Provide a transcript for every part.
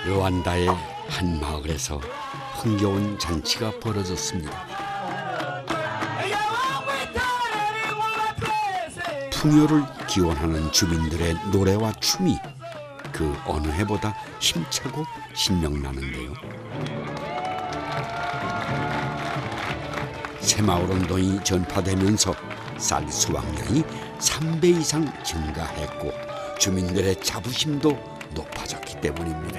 르완다의 한 마을에서 흥겨운 잔치가 벌어졌습니다. 풍요를 기원하는 주민들의 노래와 춤이 그 어느 해보다 힘차고 신명나는데요. 새마을 운동이 전파되면서 쌀 수확량이 3배 이상 증가했고 주민들의 자부심도 높아졌기 때문입니다.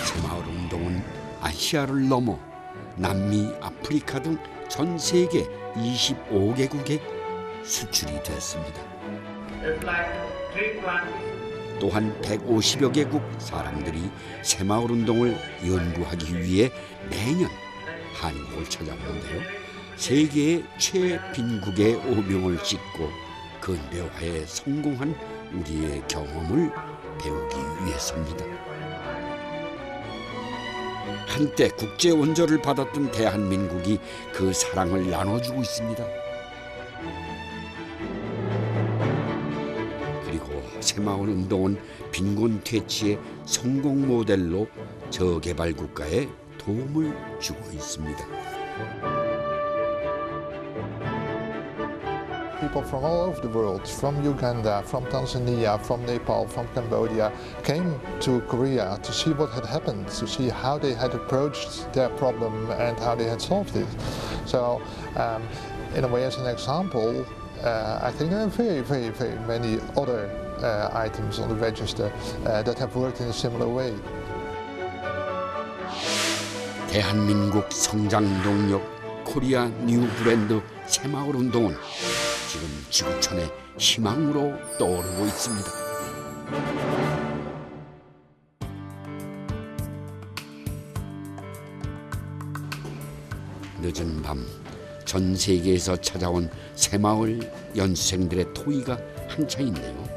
새마을 운동은 아시아를 넘어 남미, 아프리카 등 전 세계 25개국에 수출이 됐습니다. 또한 150여 개국 사람들이 새마을 운동을 연구하기 위해 매년 한국을 찾아오는데요. 세계의 최빈국의 오명을 싣고 근대화에 성공한 우리의 경험을 배우기 위해서입니다. 한때 국제 원조를 받았던 대한민국이 그 사랑을 나눠주고 있습니다. 그리고 새마을 운동은 빈곤 퇴치의 성공 모델로 저개발 국가에 도움을 주고 있습니다. People from all over the world, from Uganda, from Tanzania, from Nepal, from Cambodia, came to Korea to see what had happened, to see how they had approached their problem and how they had solved it. So, in a way, as an example, I think there are very many other items on the register that have worked in a similar way. 대한민국 성장 동력 코리아 뉴 브랜드 새마을 운동은 지금 지구촌의 희망으로 떠오르고 있습니다. 늦은 밤 전 세계에서 찾아온 새마을 연수생들의 토의가 한창인데요.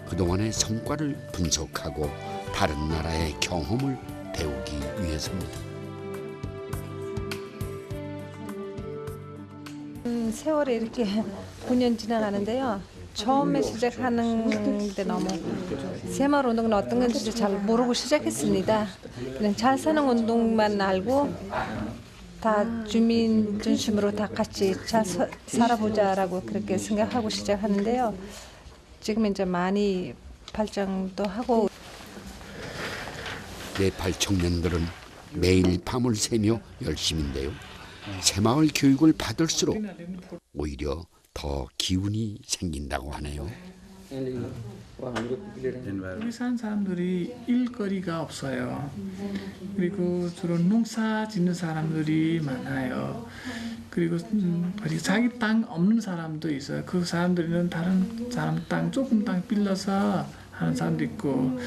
그동안의 성과를 분석하고 다른 나라의 경험을 배우기 위해서입니다. 세월이 이렇게 9년 지나가는데요. 처음에 시작하는 데 너무 새마을 운동은 어떤 건지 잘 모르고 시작했습니다. 그냥 잘 사는 운동만 알고 다 주민 중심으로 다 같이 잘 살아보자라고 그렇게 생각하고 시작하는데요. 지금 이제 많이 발전도 하고. 네팔 청년들은 매일 밤을 새며 열심인데요. 새마을 교육을 받을수록 오히려 더 기운이 생긴다고 하네요. 여기 사는 사람들이 일거리가 없어요. 그리고 주로 농사 짓는 사람들이 많아요. 그리고 자기 땅 없는 사람도 있어요. 그 사람들은 다른 사람 땅 조금 땅 빌려서 하는 사람도 있고.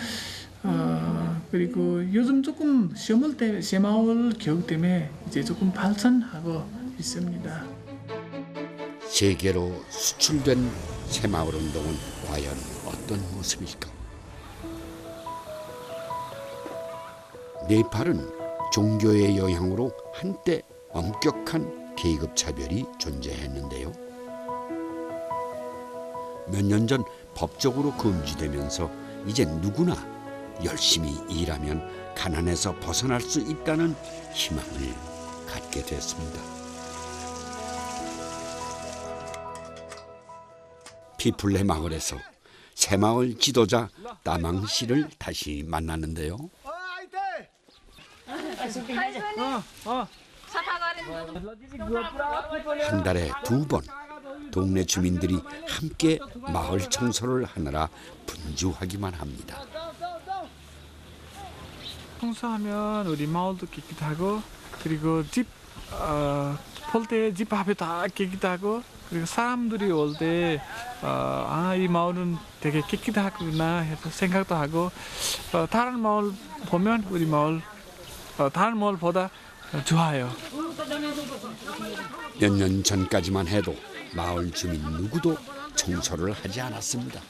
그리고 요즘 조금 새마을 교육 때문에 이제 조금 발전하고 있습니다. 세계로 수출된 새마을 운동은 과연 어떤 모습일까? 네팔은 종교의 영향으로 한때 엄격한 계급 차별이 존재했는데요. 몇 년 전 법적으로 금지되면서 이제 누구나 열심히 일하면 가난에서 벗어날 수 있다는 희망을 갖게 됐습니다. 피플레 마을에서 새마을 지도자 따망 씨를 다시 만났는데요. 한 달에 2번 동네 주민들이 함께 마을 청소를 하느라 분주하기만 합니다. 청소하면 우리 마을도 깨끗하고 그리고 집 볼 때 집 앞에 다 깨끗하고 그리고 사람들이 올 때 이 마을은 되게 깨끗하구나 해서 생각도 하고 다른 마을 보면 우리 마을 다른 마을보다 좋아요. 몇 년 전까지만 해도 마을 주민 누구도 청소를 하지 않았습니다.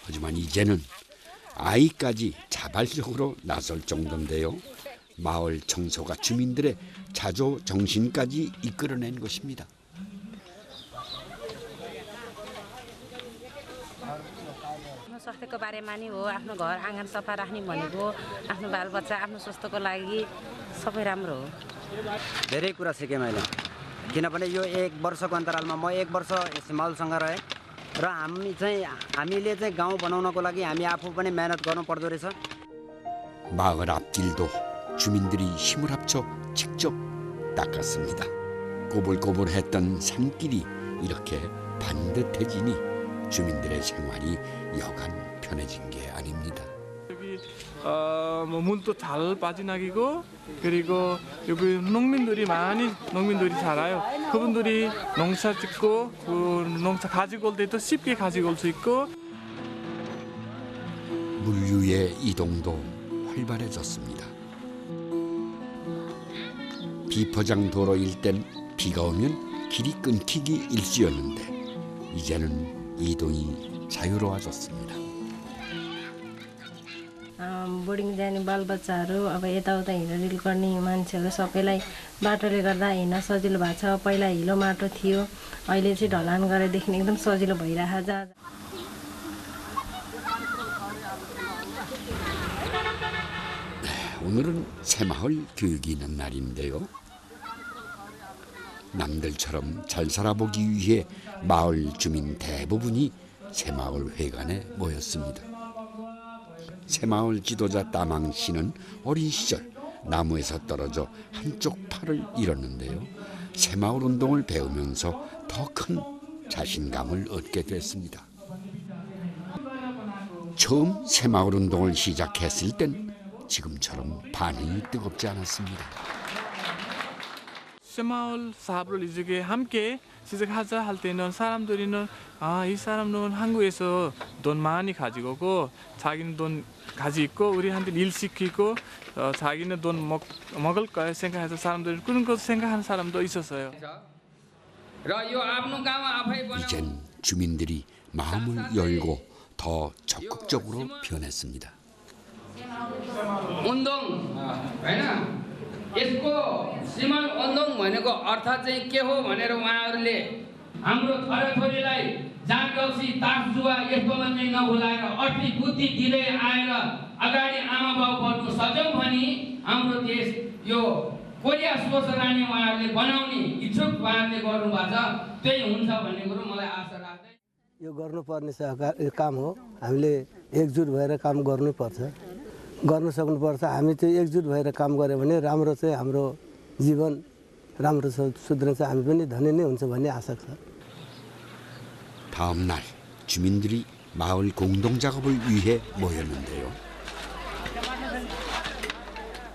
하지만 이제는 아이까지 자발적으로 나설 정도인데요. 마을 청소가 주민들의 자조 정신까지 이끌어낸 것입니다. स्वास्थ्यको बारेमा नि हो आफ्नो घर आँगन सफा राख्ने भनेको आफ्नो बालबच्चा आफ्नो स्वास्थ्यको लागि सबै राम्रो हो धेरै कुरा सिकेँ मैले किनभने यो 1 वर्षको अन्तरालमा म 1 वर्ष सिमालसँग रहेँ र हामीले चाहिँ गाउँ बनाउनको लागि हामी आफू पनि मेहनत गर्नु पर्दो रहेछ. 마을 앞길도 주민들이 힘을 합쳐 직접 닦았습니다. 꼬불꼬불했던 산길이 이렇게 반듯해지니 주민들의 생활이 여간 편해진 게 아닙니다. 여기 뭐 물도 잘 빠져나가고 그리고 여기 농민들이 살아요. 그분들이 농사 짓고 그 농사 가지고 올 때도 쉽게 가지고 올 수 있고 물류의 이동도 활발해졌습니다. 비포장 도로일 땐 비가 오면 길이 끊기기 일쑤였는데 이제는 이동이 자유로워졌습니다. बोर्डिङ जाने बालबच्चाहरू अब यताउता हिँडडुल गर्ने मान्छेहरू सबैलाई बाटोले गर्दा हिँड्न सजिलो भएको छ. पहिला हिलो माटो थियो, अहिले चाहिँ ढलान गरेदेखि एकदम सजिलो भइरहेछ. 오늘은 새마을 교육이 있는 날인데요. 남들처럼 잘 살아보기 위해 마을 주민 대부분이 새마을 회관에 모였습니다. 새마을 지도자 따망 씨는 어린 시절 나무에서 떨어져 한쪽 팔을 잃었는데요. 새마을 운동을 배우면서 더 큰 자신감을 얻게 됐습니다. 처음 새마을 운동을 시작했을 땐 지금처럼 반응이 뜨겁지 않았습니다. 새마을 사업을 이제 함께 시작하자 할 때는 사람들이는 이 사람은 한국에서 돈 많이 가지고 오고 자기는 돈 가지고 있고 우리한테 일 시키고 자기는 돈 먹을 거야 생각해서 사람들 그런 거 생각하는 사람도 있었어요. 이젠 주민들이 마음을 열고 더 적극적으로 변했습니다. 운동 होइन यसको सीमल 운동 भनेको अर्थ चाहिँ के हो भनेर उहाँहरूले हाम्रो छोराछोरीलाई जागरौसी तासजुवा यस्तोमा चाहिँ नभुलाएर अति बुद्धि दिँदै आएर अगाडि आमा बाउ बन्नु सक्यौं भने हाम्रो देश यो कोरिया सोच रानी उहाँहरूले बनाउने इच्छुक उहाँहरूले गर्नु भएको छ त्यही हुन्छ भन्ने कुरो मलाई आशा राख्दै यो गर्नुपर्ने काम हो. हामीले एकजुट भएर काम गर्नुपर्छ, गर्न सक्नुपर्छ. हामी चाहिँ एकजुट भएर काम गऱ्यो भने राम्रो चाहिँ हाम्रो जीवन राम्रो सुध्रिन्छ, हामी पनि धनी नै हुन्छ भन्ने आशा छ. 다음 날 주민들이 마을 공동 작업을 위해 모였는데요.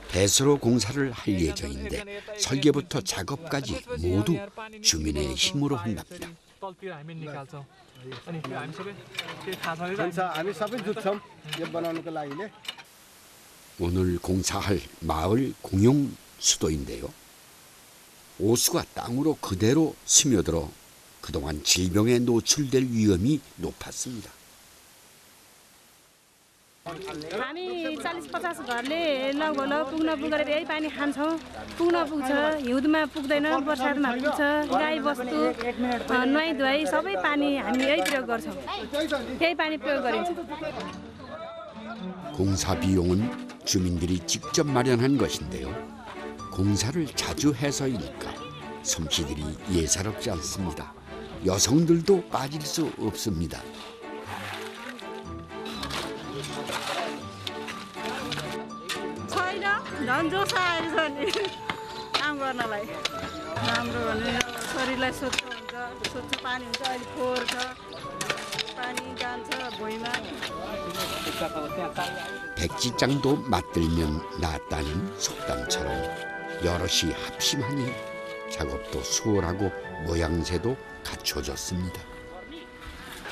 배수로 공사를 할 예정인데 설계부터 작업까지 모두 주민의 힘으로 한답니다. हामी सबै जुट्छौँ यो बनाउनको लागि ले. 오늘 공사할 마을 공용 수도인데요. 오수가 땅으로 그대로 스며들어 그동안 질병에 노출될 위험이 높았습니다. हामी 40-50 घरले लगभग पुग्न पुगेर यही पानी खान्छौँ. पुग्न पुग्छ, हिउँदमा पुग्दैन, बर्सातमा पुग्छ. गाई बस्तु नुहाई धुवाई सबै पानी हामी यही प्रयोग गर्छौँ. यही पानी प्रयोग गरिन्छ. 공사 비용은 주민들이 직접 마련한 것인데요. 공사를 자주 해서일까 솜씨들이 예사롭지 않습니다. 여성들도 빠질 수 없습니다. छैन झन् जोसाहरू छ नि काम गर्नलाई. राम्रो भने शरीरलाई स्वच्छ हुन्छ, स्वच्छ पानी हुन्छ. अहिले फोहोर छ, पानी जान्छ भुइँमा. 백지장도 맞들면 낫다는 속담처럼 여럿이 합심하니 작업도 수월하고 모양새도 갖춰졌습니다.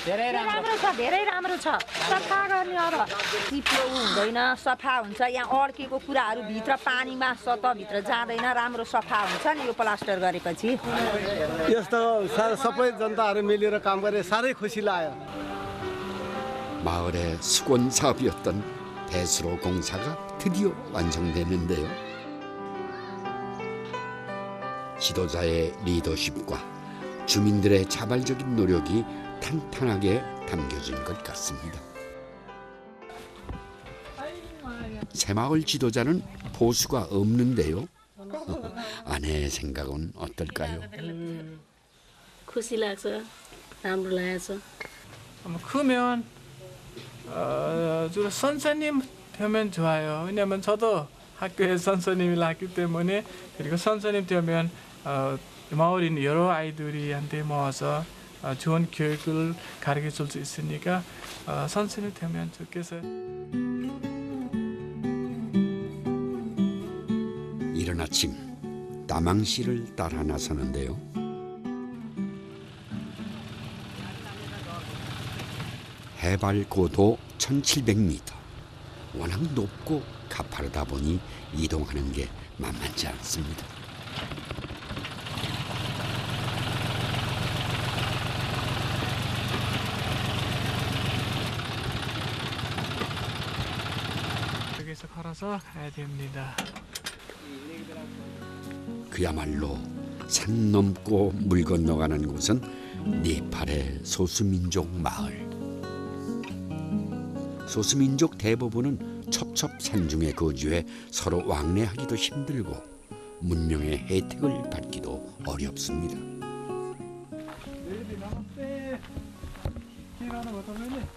धेरै राम्रो छ. सफा गर्ने अब चिप्लो हुँदैन, सफा हुन्छ. यहाँ अड्केको कुराहरू भित्र पानीमा सतहभित्र जाँदैन, राम्रो सफा हुन्छ नि यो प्लास्टर गरेपछि. यस्तो सबै जनताहरू मिलेर काम गरे साह्रै खुसी लाग्यो. 마을의 수건 사업이었던 배수로 공사가 드디어 완성되는데요. 지도자의 리더십과 주민들의 자발적인 노력이 탄탄하게 담겨진 것 같습니다. 새마을 지도자는 보수가 없는데요. 아내의 생각은 어떨까요? खुसी लाग्छ राम्रो लागेछ 크면 주로 선생님 되면 좋아요. 왜냐하면 저도 학교에 선생님이 났기 때문에 그리고 선생님 되면 마을에 있는 여러 아이들이한테 모아서 좋은 교육을 가르쳐 줄 수 있으니까 선생님 되면 좋겠어요. 이른 아침 다망시를 따라 나서는데요. 해발 고도 1700m. 워낙 높고 가파르다 보니 이동하는 게 만만치 않습니다. 여기서 걸어서 가야 됩니다. 그야말로 산 넘고 물 건너가는 곳은 네팔의 소수민족 마을. 소수민족 대부분은 첩첩산중에 거주해 서로 왕래하기도 힘들고 문명의 혜택을 받기도 어렵습니다.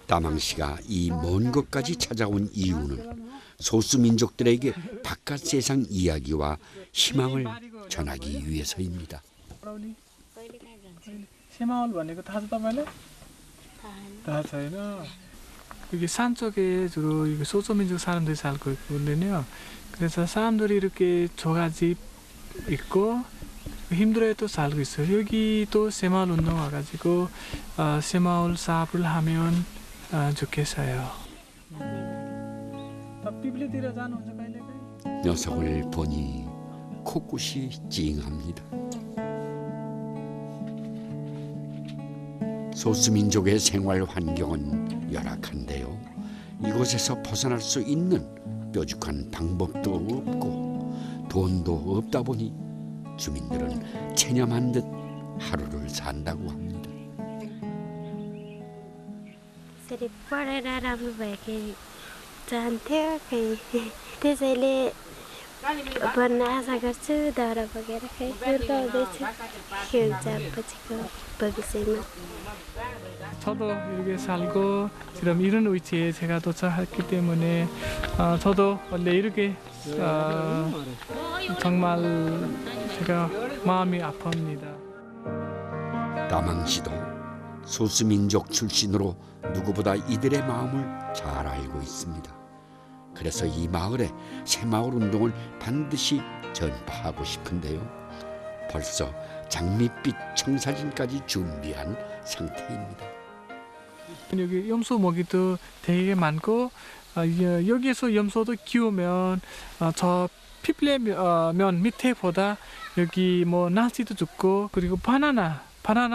다망시가 이 먼 곳까지 찾아온 이유는 소수민족들에게 바깥 세상 이야기와 희망을 전하기 위해서입니다. 새마을 भनेको थाहा छ तपाईलाई? थाहा छैन. 여기 산 쪽에 주로 이거 소수민족 사람들이 살고 있거든요. 그래서 사람들이 이렇게 조가집 있고 힘들어도 살고 있어요. 여기 또 새마을 운동 와가지고 새마을 사업을 하면 좋겠어요. 녀석을 보니 코끝이 찡합니다. 소수민족의 생활 환경은 열악한데요. 이곳에서 벗어날 수 있는 뾰족한 방법도 없고 돈도 없다 보니 주민들은 체념한 듯 하루를 산다고 합니다. यसरी पढेर राम्रो भएकै चाहन्थ्यो खै त्यसैले भन्न आशा गर्छु दाउरा बगेर खै हुर्काउँदैछु के हुन्छ पछिको भविष्यमा. 저도 이렇게 살고 지금 이런 위치에 제가 도착했기 때문에 저도 원래 이렇게 정말 제가 마음이 아픕니다. 다망시도 소수민족 출신으로 누구보다 이들의 마음을 잘 알고 있습니다. 그래서 이 마을에 새마을 운동을 반드시 전파하고 싶은데요. 벌써 장밋빛 청사진까지 준비한 상태입니다. 여기 염소 먹이도 되게 많고 여기에서 염소도 키우면 저 피플레면 밑에보다 여기 뭐 날씨도 좋고 그리고 바나나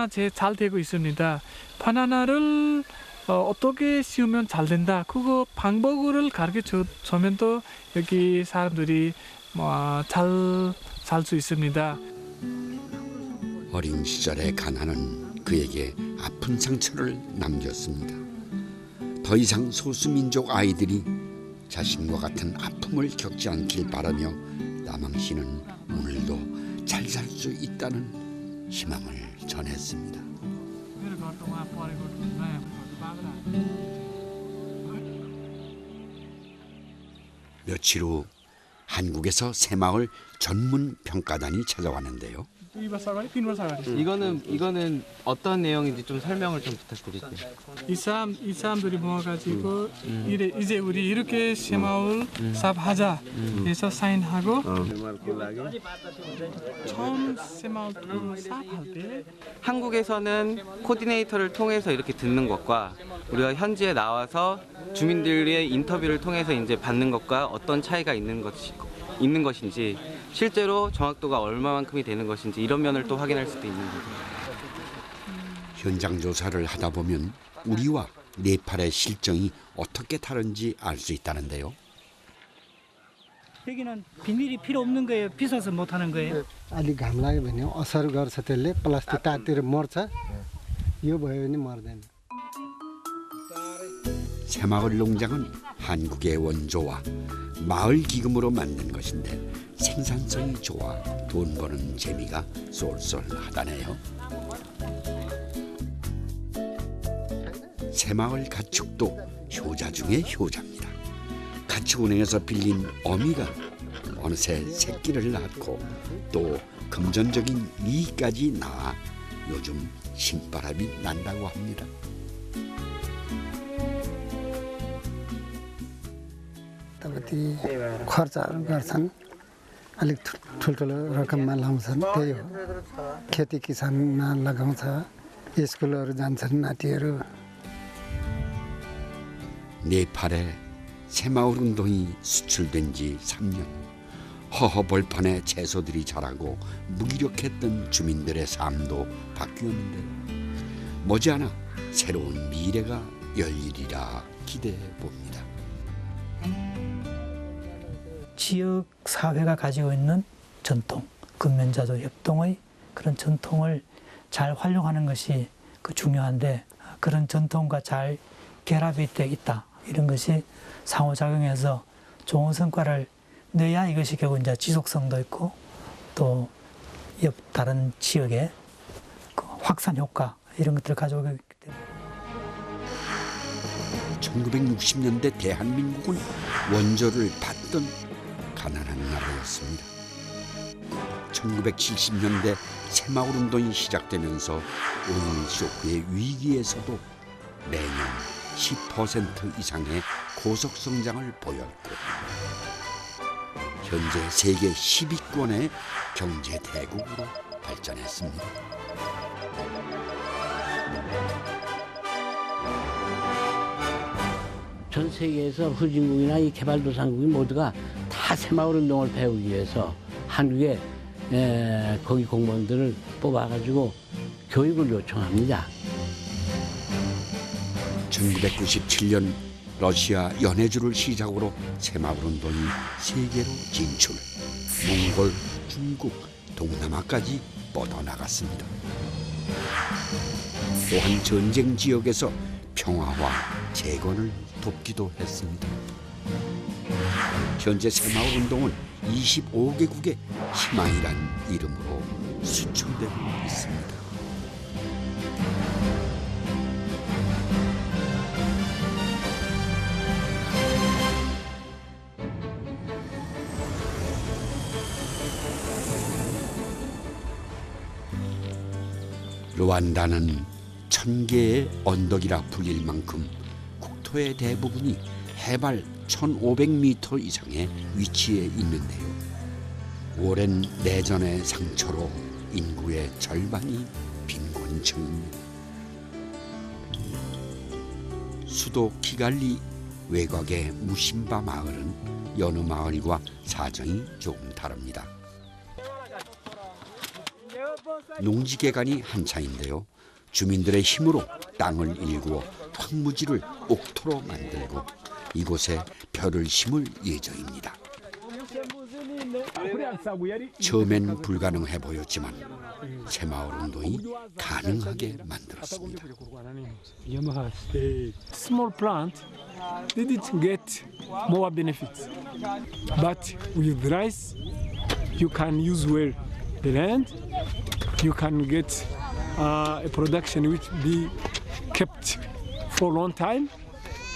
제일 잘 되고 있습니다. 바나나를 어떻게 씌우면 잘 된다. 그거 방법을 가르쳐 주면 또 여기 사람들이 잘 살 수 있습니다. 어린 시절의 가난은 그에게 아픈 상처를 남겼습니다. 더 이상 소수민족 아이들이 자신과 같은 아픔을 겪지 않길 바라며 다망시는 오늘도 잘 살 수 있다는 희망을 전했습니다. 며칠 후 한국에서 새마을 전문 평가단이 찾아왔는데요. 이거는 어떤 내용인지 좀 설명을 좀 부탁드릴게요. 이 사람들이 모아가지고 이제 우리 이렇게 새마을 사업하자 해서 사인하고 처음 새마을 사업할 때 한국에서는 코디네이터를 통해서 이렇게 듣는 것과 우리가 현지에 나와서 주민들의 인터뷰를 통해서 이제 받는 것과 어떤 차이가 있는 것인지 실제로 정확도가 얼마만큼이 되는 것인지 이런 면을 또 확인할 수도 있는 거죠. 현장 조사를 하다 보면 우리와 네팔의 실정이 어떻게 다른지 알 수 있다는데요. 여기는 비닐이 필요 없는 거예요. 비싸서 못 하는 거예요. अलिक घाम लाग्यो भने असर गर्छ त्यसले प्लास्टिक तातेर मर्छ यो भयो भने मर्दैन 새마을 농장은 한국의 원조와 마을 기금으로 만든 것인데 생산성이 좋아 돈 버는 재미가 쏠쏠하다네요. 새마을 가축도 효자 중의 효자입니다. 가축은행에서 빌린 어미가 어느새 새끼를 낳고 또 금전적인 이익까지 낳아 요즘 신바람이 난다고 합니다. ती खर्चहरू गर्छन् अलिक ठुल्ठुलो रकममा लाउँछन् त्यही हो खेती किसानमा लगाउँछ स्कुलहरू जान्छन् नातिहरू 네팔에 새마을 운동이 수출된 지 3년 허허벌판에 채소들이 자라고 무기력했던 주민들의 삶도 바뀌었는데 머지않아 새로운 미래가 열리리라 기대해 봅니다. 지역 사회가 가지고 있는 전통, 근면자도 협동의 그런 전통을 잘 활용하는 것이 중요한데 그런 전통과 잘 결합이 돼 있다. 이런 것이 상호작용해서 좋은 성과를 내야 이것이 결국 이제 지속성도 있고 또 옆 다른 지역의 확산 효과 이런 것들을 가져오기 때문에 1960년대 대한민국은 원조를 받던 가난한 나라였습니다. 1970년대 새마을 운동이 시작되면서 오일 쇼크의 위기에서도 매년 10% 이상의 고속 성장을 보였고 현재 세계 10위권의 경제 대국으로 발전했습니다. 전 세계에서 후진국이나 이 개발도상국이 모두가 다 새마을 운동을 배우기 위해서 한국에 거기 공무원들을 뽑아가지고 교육을 요청합니다. 1997년 러시아 연해주를 시작으로 새마을 운동이 세계로 진출, 몽골, 중국, 동남아까지 뻗어나갔습니다. 또한 전쟁 지역에서 평화와 재건을 돕기도 했습니다. 현재 새마을 운동은 25개국의 희망이란 이름으로 수출되고 있습니다. 르완다는 1000개의 언덕이라 불릴 만큼 국토의 대부분이 해발 1500m 이상의 위치에 있는데요. 오랜 내전의 상처로 인구의 절반이 빈곤층입니다. 수도 키갈리 외곽의 무심바 마을은 여느 마을과 사정이 조금 다릅니다. 농지개간이 한창인데요. 주민들의 힘으로 땅을 일구어 황무지를 옥토로 만들고 이곳에 벼를 심을 예정입니다. 처음엔 불가능해 보였지만 새마을 운동이 가능하게 만들었습니다. Small plant didn't get more benefits, but with rice you can use well the land, you can get a production which be kept for a long time,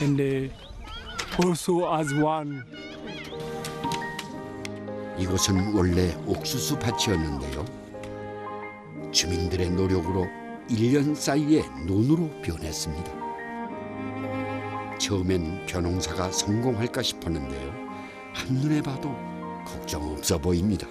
and also as one. 이곳은 원래 옥수수 밭이었는데요. 주민들의 노력으로 1년 사이에 논으로 변했습니다. 처음엔 벼농사가 성공할까 싶었는데요. 한눈에 봐도 걱정 없어 보입니다.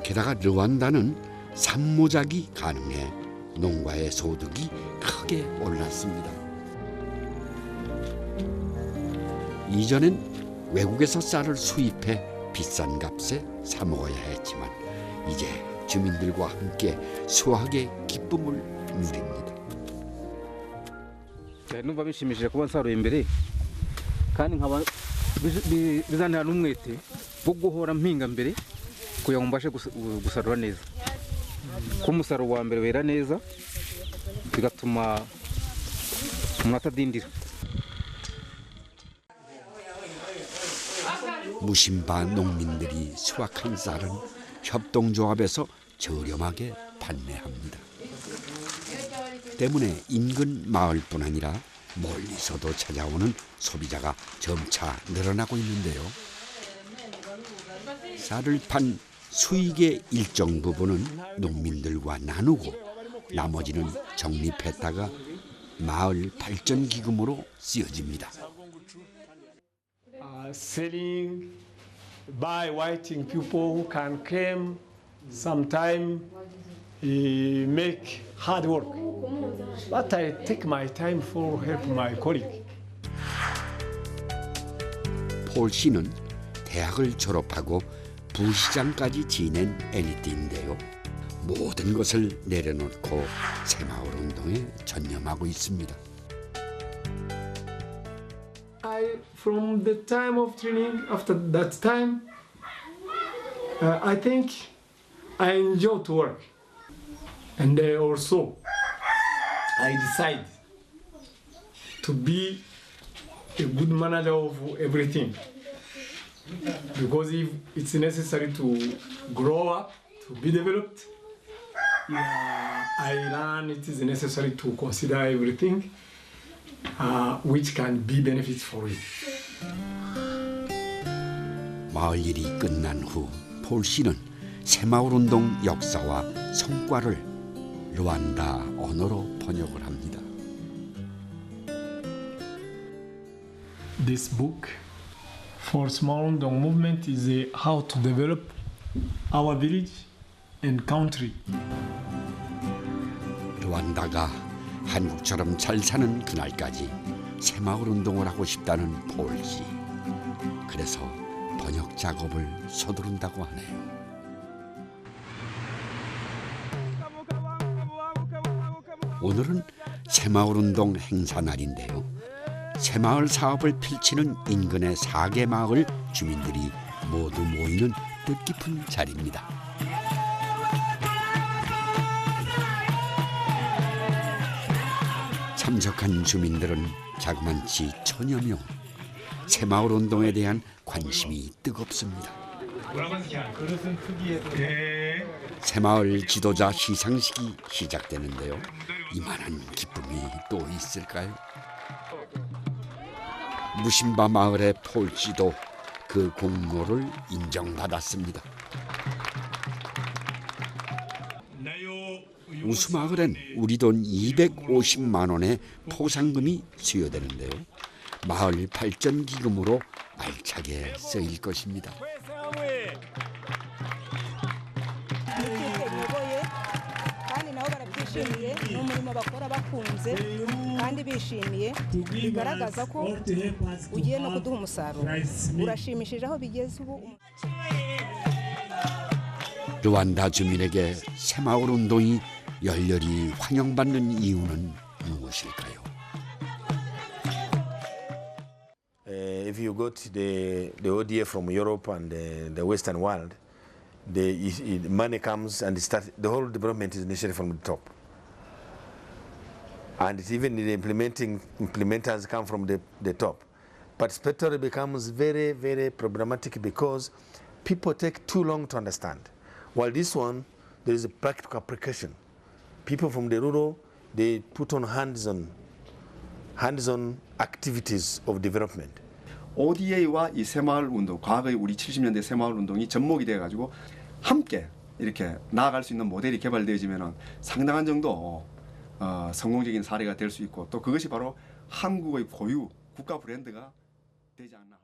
게다가 르완다는 산모작이 가능해 농가의 소득이 크게 올랐습니다. 이전엔 외국에서 쌀을 수입해 비싼 값에 사 먹어야 했지만 이제 주민들과 함께 수확의 기쁨을 누립니다. não vai mexer mexer com essa roembere kan hawa bizana lumngete buggo horam minga mbere kuya mbashe gusarura neza ko umusaruro wa mbere wera neza bigatuma umuntu atadindira. 무심바 농민들이 수확한 쌀은 협동조합에서 저렴하게 판매합니다. 때문에 인근 마을뿐 아니라 멀리서도 찾아오는 소비자가 점차 늘어나고 있는데요. 쌀을 판 수익의 일정 부분은 농민들과 나누고 나머지는 적립했다가 마을 발전 기금으로 쓰여집니다. Selling by whiting people who can claim sometime make hard work. But I take my time for help my colleague. 폴 씨는 대학을 졸업하고 부시장까지 지낸 엘리트인데요. 모든 것을 내려놓고 새마을 운동에 전념하고 있습니다. From the time of training, after that time, I think I enjoy to work. And also, I decide to be a good manager of everything. Because if it's necessary to grow up, to be developed, I learn it is necessary to consider everything which can be benefits for it. 마을 일이 끝난 후 폴 씨는 새마을운동 역사와 성과를 르완다 언어로 번역을 합니다. This book for Semaurundong movement is how to develop our village and country. 르완다가 한국처럼 잘 사는 그날까지 새마을운동을 하고 싶다는 폴 씨. 그래서 번역 작업을 서두른다고 하네요. 오늘은 새마을운동 행사 날인데요. 새마을 사업을 펼치는 인근의 4개 마을 주민들이 모두 모이는 뜻깊은 자리입니다. 참석한 주민들은 자그만치 1000여 명. 새마을운동에 대한 관심이 뜨겁습니다. 새마을 지도자 시상식이 시작되는데요. 이만한 기쁨이 또 있을까요? 무심바 마을의 폴 씨도 그 공로를 인정받았습니다. 우수마을엔 우리 돈 250만 원의 포상금이 수여되는데요. 마을 발전 기금으로 알차게 쓰일 것입니다. bishimiye n'umurimo bakora bakunze kandi bishimiye bigaragaza ko ugiye no kuduha umusaruro urashimishije aho bigeze ubu. 르완다 주민에게 새마을 운동이 열렬히 환영받는 이유는 무엇일까요? If you got the ODA from Europe and the Western world, the money comes and the whole development is initiated from the top. And even the implementers come from the top. Participatory becomes very, very problematic because people take too long to understand. While this one, there is a practical application. People from the rural, they put on hands-on activities of development. ODA와 이 새마을 운동, 과거의 우리 70년대 새마을 운동이 접목이 돼가지고 함께 이렇게 나아갈 수 있는 모델이 개발되어지면 상당한 정도 성공적인 사례가 될 수 있고 또 그것이 바로 한국의 고유 국가 브랜드가 되지 않나.